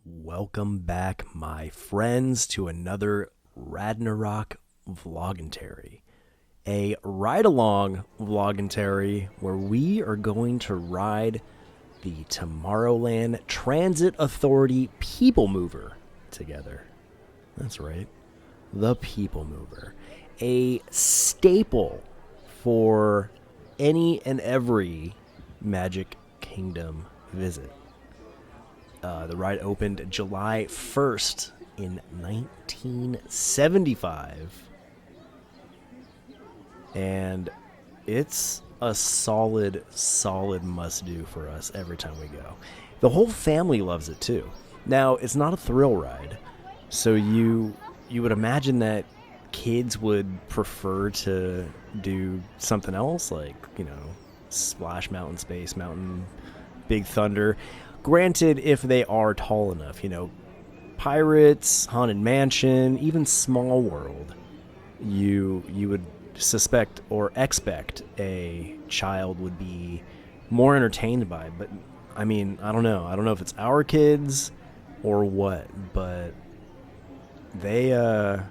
Welcome back, my friends, to another Ragnarok Vloggentary. A ride-along Vloggentary where we are going to ride the Tomorrowland Transit Authority PeopleMover together. That's right, the PeopleMover. A staple for any and every Magic Kingdom visit. The ride opened July 1st in 1975. And it's a solid must-do for us every time we go. The whole family loves it, too. Now, it's not a thrill ride, so you would imagine that kids would prefer to do something else, like, Splash Mountain, Space Mountain, Big Thunder. Granted, if they are tall enough, Pirates, Haunted Mansion, even Small World, you would suspect or expect a child would be more entertained by. But I mean, I don't know. I don't know if it's our kids or what, but they're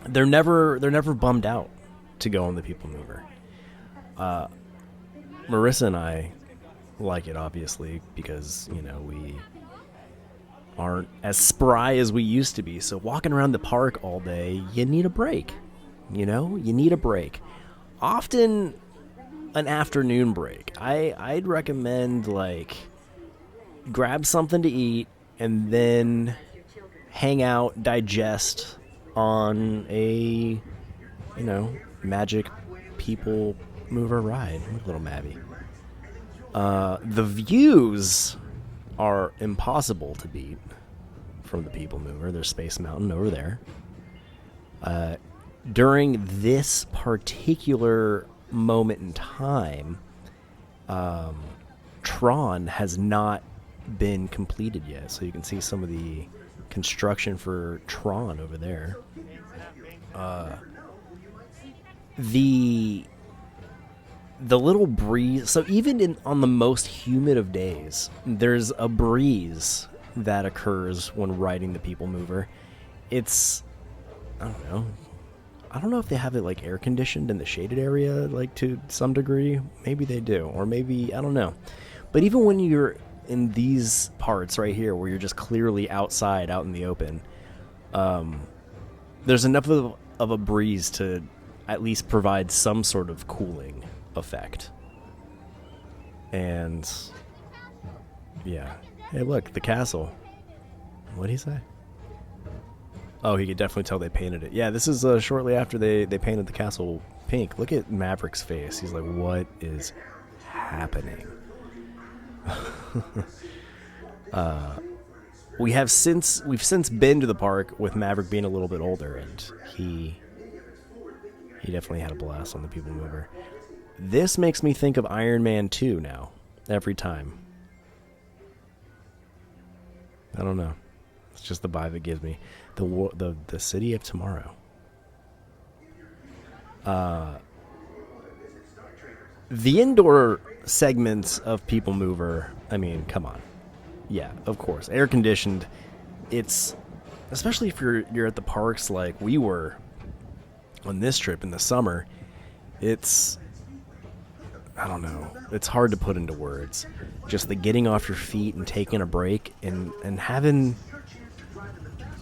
never bummed out to go on the People Mover. Marissa and I like it, obviously, because we aren't as spry as we used to be, so walking around the park all day, you need a break. You need a break, often an afternoon break. I'd recommend, like, grab something to eat and then hang out, digest on a Magic People Mover ride. Little Mabby. The views are impossible to beat from the People Mover. There's Space Mountain over there. During this particular moment in time, Tron has not been completed yet, so you can see some of the construction for Tron over there. The little breeze, so even on the most humid of days, there's a breeze that occurs when riding the People Mover. It's, I don't know if they have it like air conditioned in the shaded area, like to some degree. Maybe they do, or maybe, I don't know. But even when you're in these parts right here where you're just clearly outside, out in the open, there's enough of a breeze to at least provide some sort of cooling effect. And yeah, hey, look, the castle. What'd he say? Oh, he could definitely tell they painted it. Yeah, this is shortly after they painted the castle pink. Look at Maverick's face. He's like, what is happening? We've since been to the park with Maverick being a little bit older, and he definitely had a blast on the People Mover. This makes me think of Iron Man 2 now, every time. I don't know. It's just the vibe it gives me. The City of Tomorrow. The indoor segments of People Mover, I mean, come on. Yeah, of course. Air conditioned. It's, especially if you're at the parks like we were on this trip in the summer, it's, I don't know. It's hard to put into words. Just the getting off your feet and taking a break and having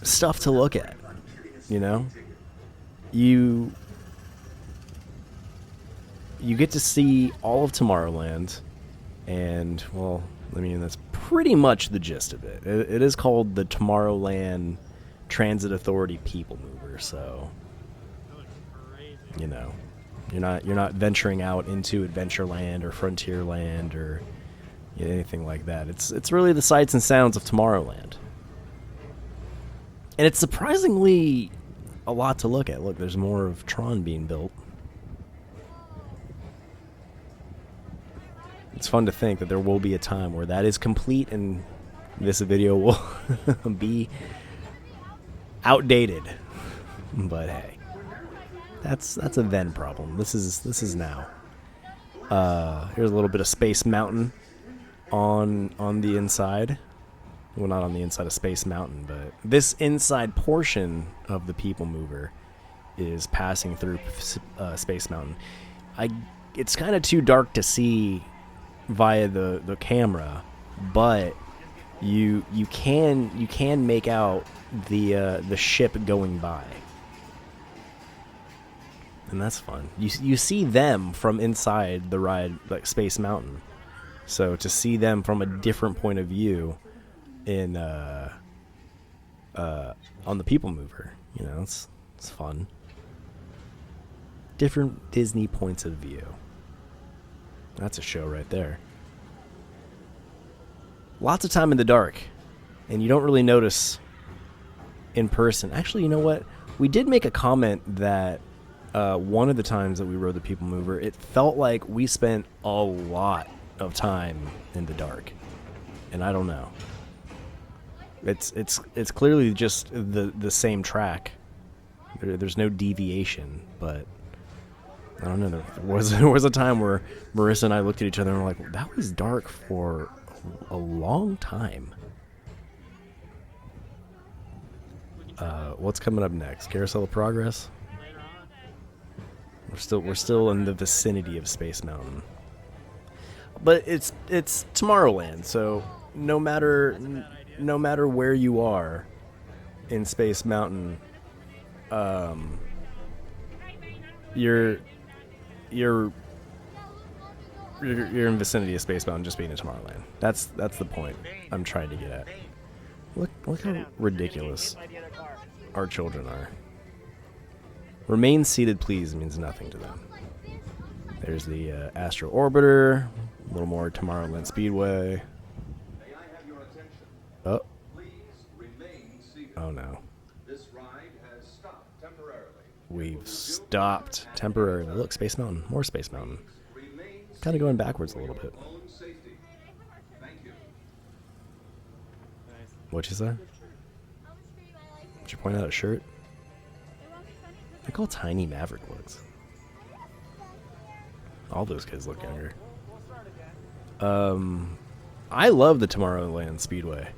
stuff to look at. You get to see all of Tomorrowland, and, well, I mean, that's pretty much the gist of it. It is called the Tomorrowland Transit Authority People Mover, so you're not venturing out into Adventureland or Frontierland or anything like that. It's really the sights and sounds of Tomorrowland. And it's surprisingly a lot to look at. Look, there's more of Tron being built. It's fun to think that there will be a time where that is complete and this video will be outdated. But hey, that's a then problem. This is now. Here's a little bit of Space Mountain on the inside. Well, not on the inside of Space Mountain, but this inside portion of the PeopleMover is passing through Space Mountain. It's kind of too dark to see via the camera, but you can make out the ship going by, and that's fun. You see them from inside the ride, like Space Mountain. So to see them from a different point of view in on the PeopleMover, you know, it's fun. Different Disney points of view. That's a show right there. Lots of time in the dark, and you don't really notice in person. Actually, you know what? We did make a comment that one of the times that we rode the PeopleMover, it felt like we spent a lot of time in the dark, and I don't know. It's clearly just the same track. There's no deviation, but I don't know. There was a time where Marissa and I looked at each other and were like, "That was dark for a long time." What's coming up next? Carousel of Progress. We're still in the vicinity of Space Mountain, but it's Tomorrowland. So no matter where you are in Space Mountain, you're in vicinity of Space Mountain just being in Tomorrowland. That's the point I'm trying to get at. Look how ridiculous our children are. Remain seated, please means nothing to them. There's the Astro Orbiter, a little more Tomorrowland Speedway. Oh. Oh no. This ride has stopped temporarily. We've stopped temporarily. Look, Space Mountain. More Space Mountain. Kind of going backwards a little bit. What'd you say? Did you point out a shirt? Look how tiny Maverick looks. All those kids look younger. I love the Tomorrowland Speedway,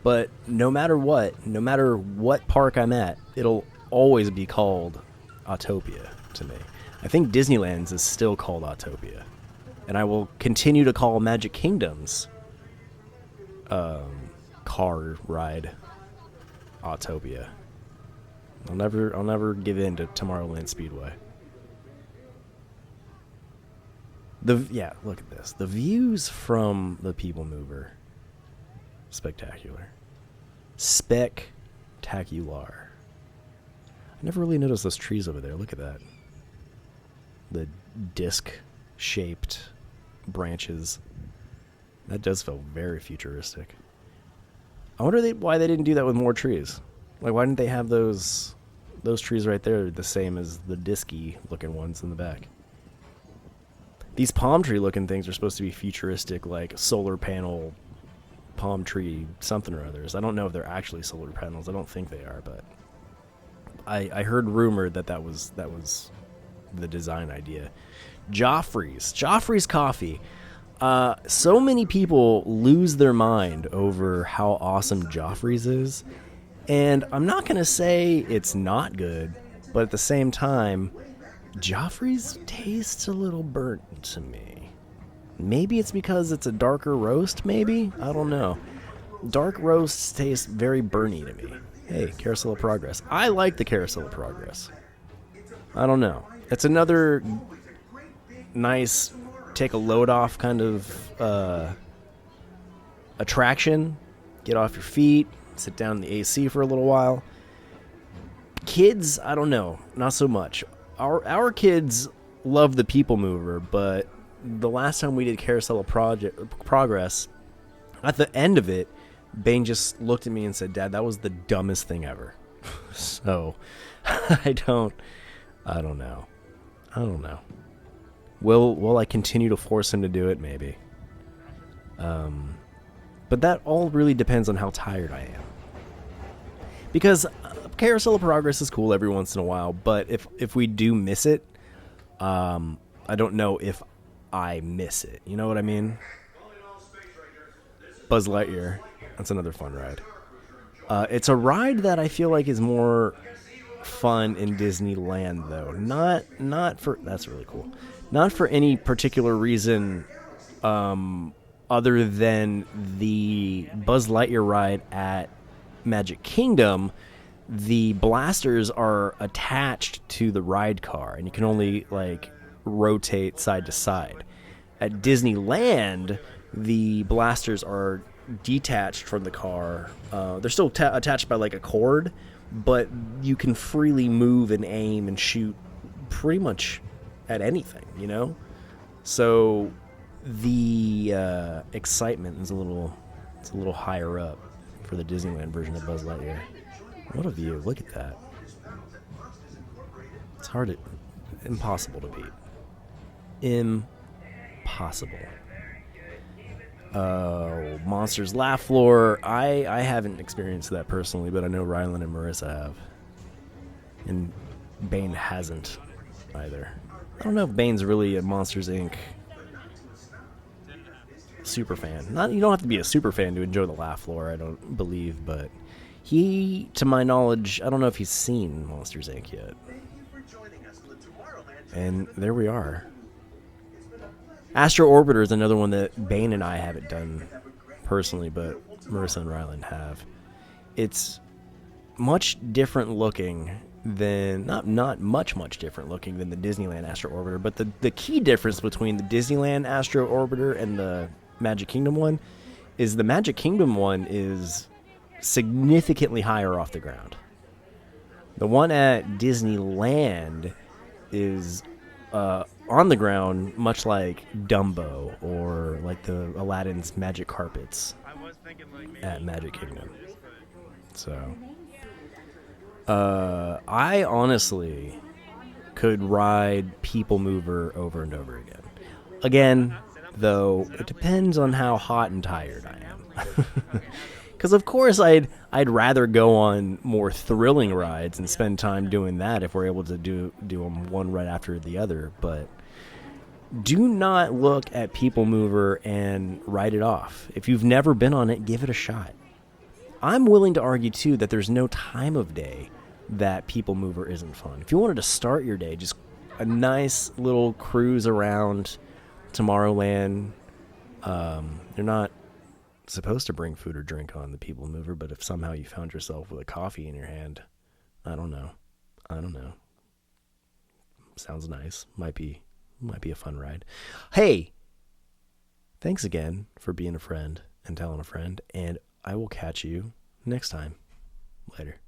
but no matter what park I'm at, it'll always be called Autopia to me. I think Disneyland's is still called Autopia, and I will continue to call Magic Kingdom's car ride Autopia. I'll never give in to Tomorrowland Speedway. Look at this. The views from the PeopleMover, spectacular. Spectacular. I never really noticed those trees over there. Look at that. The disc-shaped branches. That does feel very futuristic. I wonder why they didn't do that with more trees. Like, why didn't they have those trees right there the same as the disky-looking ones in the back? These palm tree-looking things are supposed to be futuristic, like solar panel, palm tree, something or others. I don't know if they're actually solar panels. I don't think they are, but I heard rumored that was the design idea. Joffrey's Coffee. So many people lose their mind over how awesome Joffrey's is, and I'm not going to say it's not good, but at the same time, Joffrey's tastes a little burnt to me. Maybe it's because it's a darker roast, maybe? I don't know. Dark roasts taste very burny to me. Hey, Carousel of Progress. I like the Carousel of Progress. I don't know. It's another nice take a load off kind of attraction. Get off your feet, sit down in the AC for a little while. Kids, I don't know. Not so much. Our kids love the PeopleMover, but the last time we did Carousel of Progress, at the end of it, Bane just looked at me and said, "Dad, that was the dumbest thing ever." So, I don't know. Will I continue to force him to do it? Maybe. But that all really depends on how tired I am. Because Carousel of Progress is cool every once in a while, but if we do miss it, I don't know if I miss it. You know what I mean? Buzz Lightyear. That's another fun ride. It's a ride that I feel like is more fun in Disneyland, though. Not for that's really cool. Not for any particular reason, other than the Buzz Lightyear ride at Magic Kingdom. The blasters are attached to the ride car, and you can only like rotate side to side. At Disneyland, the blasters are detached from the car. They're still attached by like a cord, but you can freely move and aim and shoot pretty much at anything, you know? So the excitement is a little higher up for the Disneyland version of Buzz Lightyear. What a view. Look at that. It's impossible to beat. Impossible. Monsters Laugh Floor. I haven't experienced that personally, but I know Rylan and Marissa have. And Bane hasn't either. I don't know if Bane's really a Monsters Inc. super fan. You don't have to be a super fan to enjoy the Laugh Floor, I don't believe, but he, to my knowledge, I don't know if he's seen Monsters Inc. yet. And there we are. Astro Orbiter is another one that Bane and I haven't done personally, but Marissa and Ryland have. It's much different looking than, not much different looking than the Disneyland Astro Orbiter, but the key difference between the Disneyland Astro Orbiter and the Magic Kingdom one is the Magic Kingdom one is significantly higher off the ground. The one at Disneyland is on the ground, much like Dumbo or like the Aladdin's magic carpets at Magic Kingdom. So, I honestly could ride PeopleMover over and over again. Again, though, it depends on how hot and tired I am. Because of course I'd rather go on more thrilling rides and spend time doing that if we're able to do them one right after the other. But do not look at PeopleMover and write it off. If you've never been on it, give it a shot. I'm willing to argue too that there's no time of day that PeopleMover isn't fun. If you wanted to start your day, just a nice little cruise around Tomorrowland. You're not supposed to bring food or drink on the PeopleMover, but if somehow you found yourself with a coffee in your hand, I don't know. Sounds nice. Might be a fun ride. Hey, thanks again for being a friend and telling a friend, and I will catch you next time. Later.